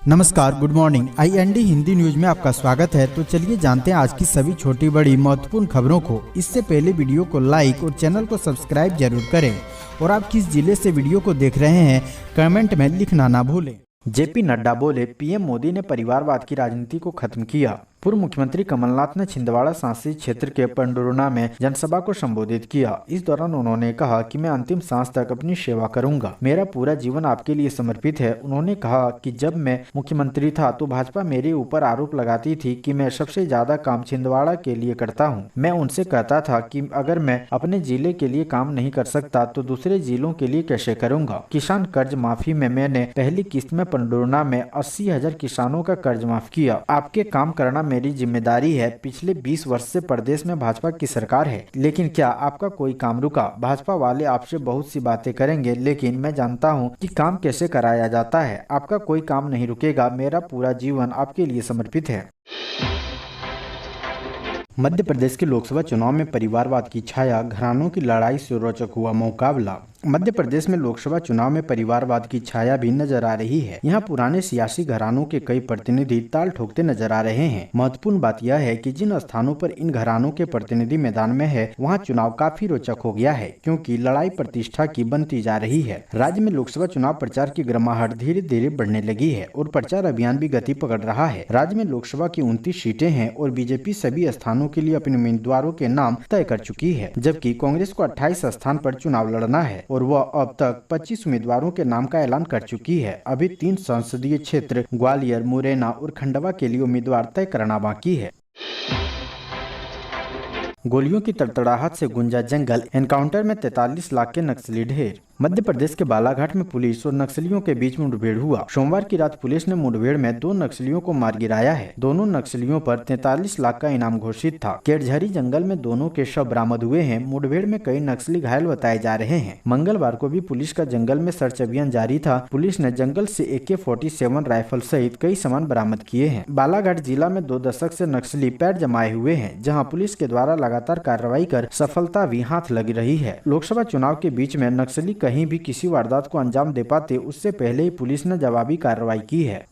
नमस्कार, good morning. IND Hindi news में आपका स्वागत है। तो चलिए जानते हैं आज की सभी छोटी बड़ी महत्वपूर्ण खबरों को। इससे पहले वीडियो को लाइक और चैनल को सब्सक्राइब जरूर करें और आप किस जिले से वीडियो को देख रहे हैं कमेंट में लिखना ना भूलें। JP नड्डा बोले, PM मोदी ने परिवारवाद की राजनीति को खत्म किया। पूर्व मुख्यमंत्री कमलनाथ ने छिंदवाड़ा संसदीय क्षेत्र के पंडुरना में जनसभा को संबोधित किया। इस दौरान उन्होंने कहा कि मैं अंतिम सांस तक अपनी सेवा करूंगा, मेरा पूरा जीवन आपके लिए समर्पित है। उन्होंने कहा कि जब मैं मुख्यमंत्री था तो भाजपा मेरे ऊपर आरोप लगाती थी कि मैं सबसे ज्यादा काम छिंदवाड़ा के लिए करता हूं। मैं उनसे कहता था कि अगर मैं अपने जिले के लिए काम नहीं कर सकता तो दूसरे जिलों के लिए कैसे करूँगा। किसान कर्ज माफी में मैंने पहली किस्त में पंडुरना में 80,000 किसानों का कर्ज माफ किया। आपके काम करना मेरी जिम्मेदारी है। पिछले 20 वर्ष से प्रदेश में भाजपा की सरकार है, लेकिन क्या आपका कोई काम रुका? भाजपा वाले आपसे बहुत सी बातें करेंगे, लेकिन मैं जानता हूं कि काम कैसे कराया जाता है। आपका कोई काम नहीं रुकेगा, मेरा पूरा जीवन आपके लिए समर्पित है। मध्य प्रदेश के लोकसभा चुनाव में परिवारवाद की छाया, घरानों की लड़ाई से रोचक हुआ मुकाबला। मध्य प्रदेश में लोकसभा चुनाव में परिवारवाद की छाया भी नजर आ रही है। यहाँ पुराने सियासी घरानों के कई प्रतिनिधि ताल ठोकते नजर आ रहे हैं। महत्वपूर्ण बात यह है कि जिन स्थानों पर इन घरानों के प्रतिनिधि मैदान में है, वहाँ चुनाव काफी रोचक हो गया है, क्योंकि लड़ाई प्रतिष्ठा की बनती जा रही है। राज्य में लोकसभा चुनाव प्रचार की गर्माहट धीरे धीरे बढ़ने लगी है और प्रचार अभियान भी गति पकड़ रहा है। राज्य में लोकसभा की 29 सीटें हैं और बीजेपी सभी स्थानों के लिए अपने उम्मीदवारों के नाम तय कर चुकी है, जबकि कांग्रेस को 28 स्थान पर चुनाव लड़ना है और वह अब तक 25 उम्मीदवारों के नाम का ऐलान कर चुकी है। अभी 3 संसदीय क्षेत्र ग्वालियर, मुरैना और खंडवा के लिए उम्मीदवार तय करना बाकी है। गोलियों की तड़तड़ाहट से गुंजा जंगल, एनकाउंटर में 43 लाख के नक्सली ढेर। मध्य प्रदेश के बालाघाट में पुलिस और नक्सलियों के बीच मुठभेड़ हुआ। सोमवार की रात पुलिस ने मुठभेड़ में 2 नक्सलियों को मार गिराया है। दोनों नक्सलियों पर 43 लाख का इनाम घोषित था। केरझरी जंगल में दोनों के शव बरामद हुए हैं। मुठभेड़ में कई नक्सली घायल बताए जा रहे हैं। मंगलवार को भी पुलिस का जंगल में सर्च अभियान जारी था। पुलिस ने जंगल से AK-47 राइफल सहित कई सामान बरामद किए हैं। बालाघाट जिला में 2 दशक से नक्सली पैर जमाए हुए हैं, जहाँ पुलिस के द्वारा लगातार कार्रवाई कर सफलता भी हाथ लग रही है। लोकसभा चुनाव के बीच में नक्सली कहीं भी किसी वारदात को अंजाम दे पाते, उससे पहले ही पुलिस ने जवाबी कार्रवाई की है।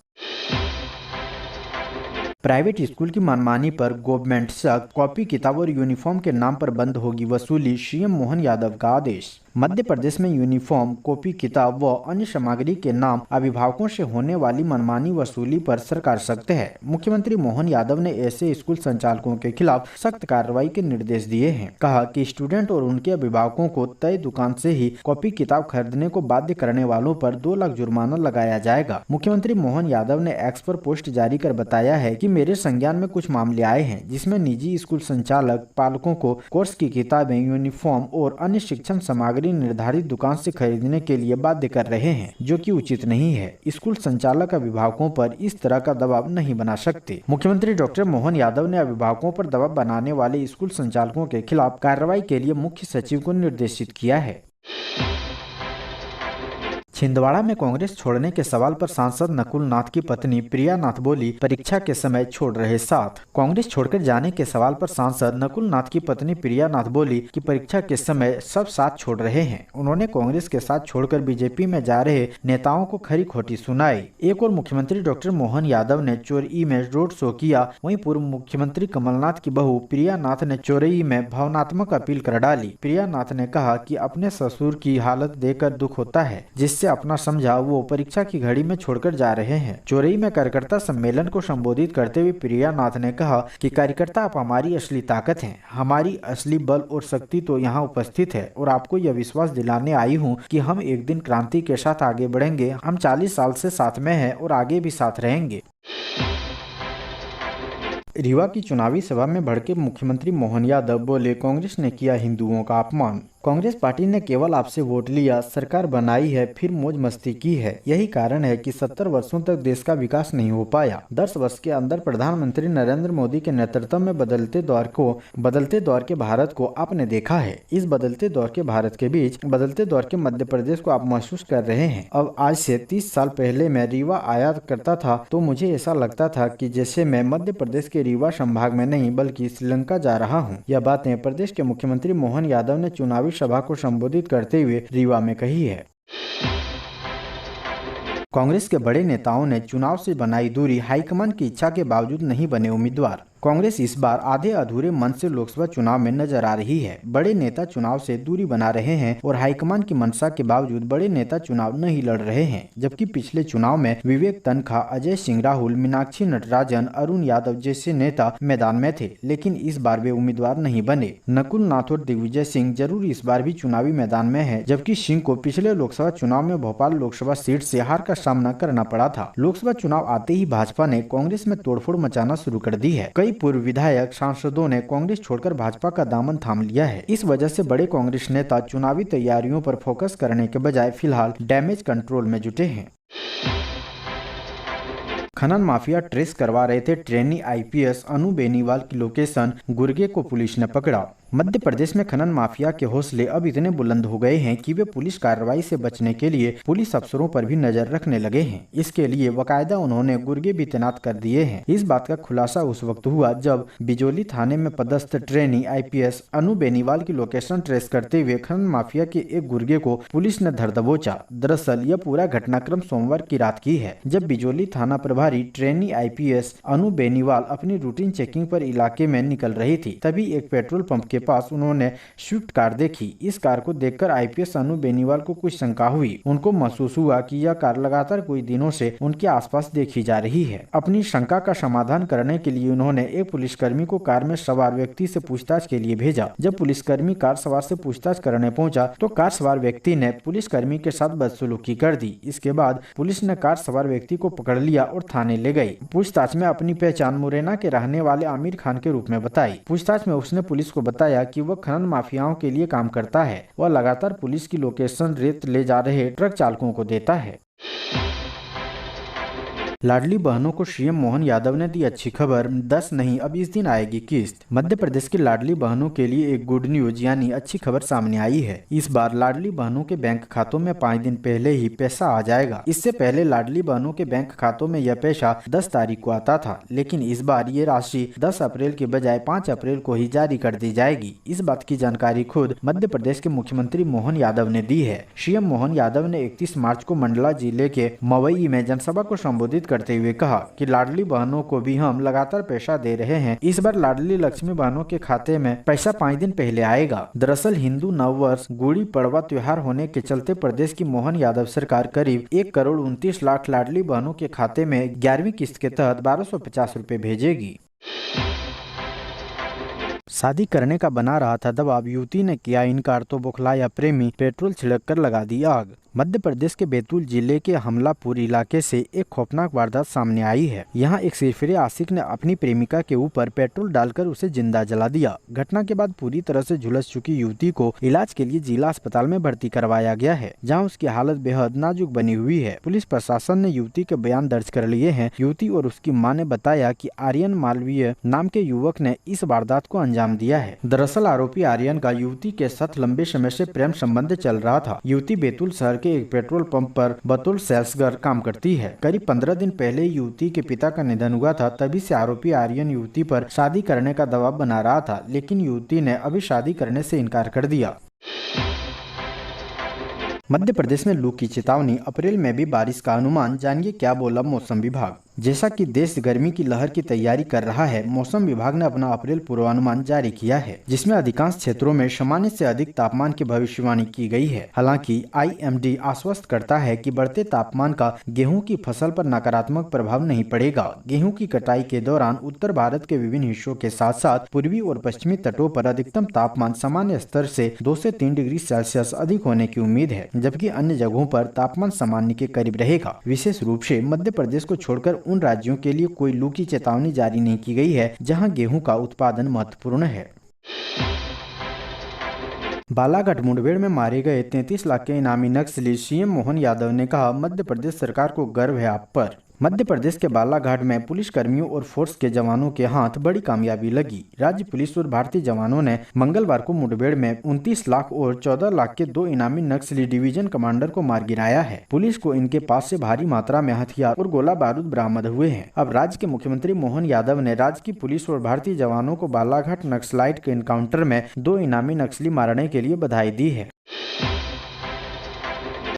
प्राइवेट स्कूल की मनमानी पर गवर्नमेंट सख्त, कॉपी किताब और यूनिफॉर्म के नाम पर बंद होगी वसूली, CM मोहन यादव का आदेश। मध्य प्रदेश में यूनिफॉर्म, कॉपी किताब व अन्य सामग्री के नाम अभिभावकों से होने वाली मनमानी वसूली पर सरकार सख्त है। मुख्यमंत्री मोहन यादव ने ऐसे स्कूल संचालकों के खिलाफ सख्त कार्रवाई के निर्देश दिए हैं। कहा कि स्टूडेंट और उनके अभिभावकों को तय दुकान से ही कॉपी किताब खरीदने को बाध्य करने वालों पर 2 लाख जुर्माना लगाया जाएगा। मुख्यमंत्री मोहन यादव ने एक्स पर पोस्ट जारी कर बताया है कि मेरे संज्ञान में कुछ मामले आए हैं, जिसमें निजी स्कूल संचालक पालकों को कोर्स की किताबें, यूनिफॉर्म और अन्य शिक्षण सामग्री निर्धारित दुकान से खरीदने के लिए बाध्य कर रहे हैं, जो कि उचित नहीं है। स्कूल संचालक अभिभावकों पर इस तरह का दबाव नहीं बना सकते। मुख्यमंत्री डॉक्टर मोहन यादव ने अभिभावकों पर दबाव बनाने वाले स्कूल संचालकों के खिलाफ कार्रवाई के लिए मुख्य सचिव को निर्देशित किया है। छिंदवाड़ा में कांग्रेस छोड़ने के सवाल पर सांसद नकुल नाथ की पत्नी प्रिया नाथ बोली, परीक्षा के समय छोड़ रहे साथ। कांग्रेस छोड़कर जाने के सवाल पर सांसद नकुल नाथ की पत्नी प्रिया नाथ बोली कि परीक्षा के समय सब साथ छोड़ रहे हैं। उन्होंने कांग्रेस के साथ छोड़कर बीजेपी में जा रहे नेताओं को खरी खोटी सुनाई। एक और मुख्यमंत्री डॉक्टर मोहन यादव ने चोरई में रोड शो किया, वहीं पूर्व मुख्यमंत्री कमलनाथ की बहू प्रिया नाथ ने चोरई में भावनात्मक अपील कर डाली। प्रिया नाथ ने कहा कि अपने ससुर की हालत देखकर दुख होता है, जिससे अपना समझा वो परीक्षा की घड़ी में छोड़कर जा रहे हैं। चोरई में कार्यकर्ता सम्मेलन को संबोधित करते हुए प्रिया नाथ ने कहा कि कार्यकर्ता आप हमारी असली ताकत हैं, हमारी असली बल और शक्ति तो यहाँ उपस्थित है और आपको यह विश्वास दिलाने आई हूँ कि हम एक दिन क्रांति के साथ आगे बढ़ेंगे। हम 40 साल से साथ में हैं और आगे भी साथ रहेंगे। रीवा की चुनावी सभा में भड़के मुख्यमंत्री मोहन यादव बोले, कांग्रेस ने किया हिंदुओं का अपमान। कांग्रेस पार्टी ने केवल आपसे वोट लिया, सरकार बनाई है, फिर मौज मस्ती की है। यही कारण है कि 70 वर्षों तक देश का विकास नहीं हो पाया। 10 वर्ष के अंदर प्रधानमंत्री नरेंद्र मोदी के नेतृत्व में बदलते दौर के भारत को आपने देखा है। इस बदलते दौर के भारत के बीच बदलते दौर के मध्य प्रदेश को आप महसूस कर रहे हैं। अब आज से 30 साल पहले मैं रीवा आया करता था तो मुझे ऐसा लगता था कि जैसे मैं मध्य प्रदेश के रीवा संभाग में नहीं बल्कि श्रीलंका जा रहा हूँ। यह बातें प्रदेश के मुख्यमंत्री मोहन यादव ने चुनावी सभा को संबोधित करते हुए रीवा में कही है। कांग्रेस के बड़े नेताओं ने चुनाव से बनाई दूरी, हाईकमान की इच्छा के बावजूद नहीं बने उम्मीदवार। कांग्रेस इस बार आधे अधूरे मन से लोकसभा चुनाव में नजर आ रही है। बड़े नेता चुनाव से दूरी बना रहे हैं और हाईकमान की मंशा के बावजूद बड़े नेता चुनाव नहीं लड़ रहे हैं। जबकि पिछले चुनाव में विवेक तन्खा, अजय सिंह राहुल, मीनाक्षी नटराजन, अरुण यादव जैसे नेता मैदान में थे, लेकिन इस बार वे उम्मीदवार नहीं बने। नकुल नाथ और दिग्विजय सिंह जरूर इस बार भी चुनावी मैदान में है, जबकि सिंह को पिछले लोकसभा चुनाव में भोपाल लोकसभा सीट से हार का सामना करना पड़ा था। लोकसभा चुनाव आते ही भाजपा ने कांग्रेस में तोड़फोड़ मचाना शुरू कर दी है। कई पूर्व विधायक, सांसदों ने कांग्रेस छोड़कर भाजपा का दामन थाम लिया है। इस वजह से बड़े कांग्रेस नेता चुनावी तैयारियों पर फोकस करने के बजाय फिलहाल डैमेज कंट्रोल में जुटे हैं। खनन माफिया ट्रेस करवा रहे थे ट्रेनी आईपीएस अनु बेनीवाल की लोकेशन गुर्गे को पुलिस ने पकड़ा। मध्य प्रदेश में खनन माफिया के हौसले अब इतने बुलंद हो गए हैं कि वे पुलिस कार्रवाई से बचने के लिए पुलिस अफसरों पर भी नजर रखने लगे हैं। इसके लिए बकायदा उन्होंने गुर्गे भी तैनात कर दिए हैं। इस बात का खुलासा उस वक्त हुआ जब बिजोली थाने में पदस्थ ट्रेनी आईपीएस अनु बेनीवाल की लोकेशन ट्रेस करते हुए खनन माफिया के एक गुर्गे को पुलिस ने धर दबोचा। दरअसल यह पूरा घटनाक्रम सोमवार की रात की है, जब बिजोली थाना प्रभारी ट्रेनी आईपीएस अनु बेनीवाल अपनी रूटीन चेकिंग पर इलाके में निकल रही थी। तभी एक पेट्रोल पंप के पास उन्होंने स्विफ्ट कार देखी। इस कार को देखकर आईपीएस अनु बेनीवाल को कुछ शंका हुई। उनको महसूस हुआ कि यह कार लगातार कुछ दिनों से उनके आसपास देखी जा रही है। अपनी शंका का समाधान करने के लिए उन्होंने एक पुलिसकर्मी को कार में सवार व्यक्ति से पूछताछ के लिए भेजा। जब पुलिसकर्मी कार सवार से पूछताछ करने पहुंचा तो कार सवार व्यक्ति ने पुलिसकर्मी के साथ बदसलूकी कर दी। इसके बाद पुलिस ने कार सवार व्यक्ति को पकड़ लिया और थाने ले गई। पूछताछ में अपनी पहचान मुरैना के रहने वाले आमिर खान के रूप में बताई। पूछताछ में उसने पुलिस को बताया कि वह खनन माफियाओं के लिए काम करता है। वह लगातार पुलिस की लोकेशन रेत ले जा रहे ट्रक चालकों को देता है। लाडली बहनों को सीएम मोहन यादव ने दी अच्छी खबर, 10 नहीं अब इस दिन आएगी किस्त। मध्य प्रदेश की लाडली बहनों के लिए एक गुड न्यूज यानी अच्छी खबर सामने आई है। इस बार लाडली बहनों के बैंक खातों में 5 दिन पहले ही पैसा आ जाएगा। इससे पहले लाडली बहनों के बैंक खातों में यह पैसा 10 तारीख को आता था, लेकिन इस बार ये राशि 10 अप्रैल के बजाय 5 अप्रैल को ही जारी कर दी जाएगी। इस बात की जानकारी खुद मध्य प्रदेश के मुख्यमंत्री मोहन यादव ने दी है। सीएम मोहन यादव ने 31 मार्च को मंडला जिले के मवई में जनसभा को संबोधित करते हुए कहा कि लाडली बहनों को भी हम लगातार पैसा दे रहे हैं। इस बार लाडली लक्ष्मी बहनों के खाते में पैसा 5 दिन पहले आएगा। दरअसल हिंदू नववर्ष गुड़ी पड़वा त्योहार होने के चलते प्रदेश की मोहन यादव सरकार करीब 1 करोड़ 29 लाख लाडली बहनों के खाते में 11वीं किस्त के तहत 1250 रुपए भेजेगी। शादी करने का बना रहा था दबाव, युवती ने किया इनकार तो बौखलाया प्रेमी, पेट्रोल छिड़क कर लगा दी आग। मध्य प्रदेश के बैतूल जिले के हमलापुर इलाके से एक खौफनाक वारदात सामने आई है। यहाँ एक सिरफिरे आशिक ने अपनी प्रेमिका के ऊपर पेट्रोल डालकर उसे जिंदा जला दिया। घटना के बाद पूरी तरह से झुलस चुकी युवती को इलाज के लिए जिला अस्पताल में भर्ती करवाया गया है, जहाँ उसकी हालत बेहद नाजुक बनी हुई है। पुलिस प्रशासन ने युवती के बयान दर्ज कर लिए हैं। युवती और उसकी मां ने बताया कि आर्यन मालवीय नाम के युवक ने इस वारदात को अंजाम दिया है। दरअसल आरोपी आर्यन का युवती के साथ लंबे समय से प्रेम संबंध चल रहा था। युवती बैतूल शहर के एक पेट्रोल पंप पर बतौर सेल्स गर्ल काम करती है। करीब 15 दिन पहले युवती के पिता का निधन हुआ था। तभी से आरोपी आर्यन युवती पर शादी करने का दबाव बना रहा था, लेकिन युवती ने अभी शादी करने से इनकार कर दिया। मध्य प्रदेश में लू की चेतावनी, अप्रैल में भी बारिश का अनुमान। जानिए क्या बोला मौसम विभाग। जैसा कि देश गर्मी की लहर की तैयारी कर रहा है, मौसम विभाग ने अपना अप्रैल पूर्वानुमान जारी किया है, जिसमें अधिकांश क्षेत्रों में सामान्य से अधिक तापमान की भविष्यवाणी की गई है। हालांकि आईएमडी आश्वस्त करता है कि बढ़ते तापमान का गेहूं की फसल पर नकारात्मक प्रभाव नहीं पड़ेगा। गेहूं की कटाई के दौरान उत्तर भारत के विभिन्न हिस्सों के साथ साथ पूर्वी और पश्चिमी तटों पर अधिकतम तापमान सामान्य स्तर से 2 से 3 डिग्री सेल्सियस अधिक होने की उम्मीद है, जबकि अन्य जगहों पर तापमान सामान्य के करीब रहेगा। विशेष रूप से मध्य प्रदेश को छोड़कर उन राज्यों के लिए कोई लू की चेतावनी जारी नहीं की गई है, जहां गेहूं का उत्पादन महत्वपूर्ण है। बालाघाट मुठभेड़ में मारे गए 33 लाख के इनामी नक्सली, सीएम मोहन यादव ने कहा मध्य प्रदेश सरकार को गर्व है आप पर। मध्य प्रदेश के बालाघाट में पुलिस कर्मियों और फोर्स के जवानों के हाथ बड़ी कामयाबी लगी। राज्य पुलिस और भारतीय जवानों ने मंगलवार को मुठभेड़ में 29 लाख और 14 लाख के 2 इनामी नक्सली डिवीजन कमांडर को मार गिराया है। पुलिस को इनके पास से भारी मात्रा में हथियार और गोला बारूद बरामद हुए हैं। अब राज्य के मुख्यमंत्री मोहन यादव ने राज्य की पुलिस और भारतीय जवानों को बालाघाट नक्सलाइट के एनकाउंटर में 2 इनामी नक्सली मारने के लिए बधाई दी है।